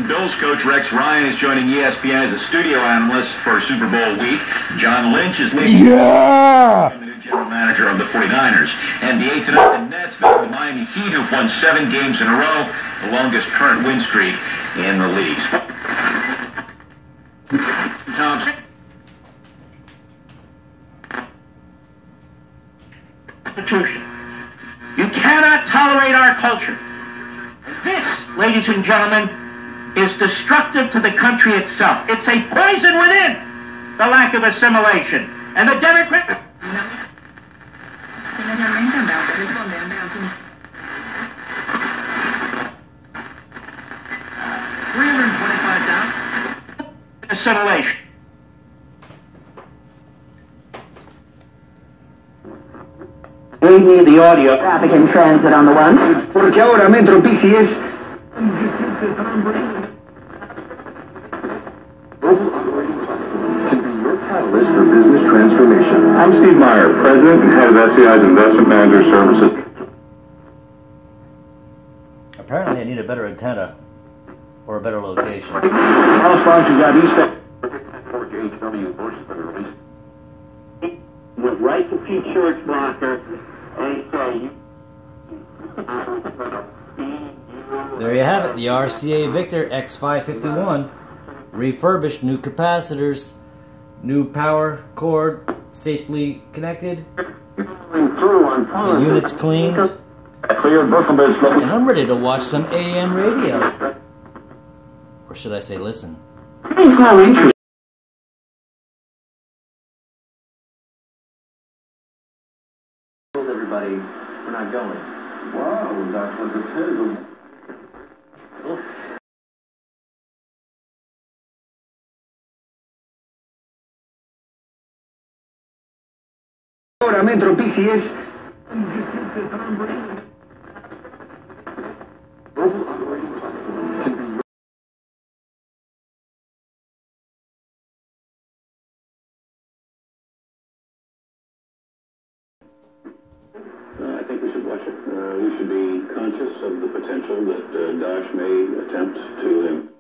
Washington, Bills coach Rex Ryan is joining ESPN as a studio analyst for Super Bowl week. John Lynch is named the new general manager of the 49ers. NBA tonight, the Nets visit the Miami Heat, who've won 7 games in a row, the longest current win streak in the league. Thompson. Constitution. You cannot tolerate our culture. This, ladies and gentlemen, is destructive to the country itself. It's a poison within the lack of assimilation. And the Democrat... assimilation. Read me the audio. Traffic in transit on the one. Porque ahora Metro PCS. Catalyst for business transformation. I'm Steve Meyer, President and Head of SCI's Investment Manager Services. Apparently I need a better antenna or a better location. All sponsors got East. With right to feature its blocker, There you have it, the RCA Victor X551. Refurbished, new capacitors, new power cord, safely connected. The unit's cleaned. And I'm ready to watch some AM radio. Or should I say listen? Everybody, we're not going. Wow, that's what the table. Ahora Metro PCS. I think we should watch it. We should be conscious of the potential that Daesh may attempt to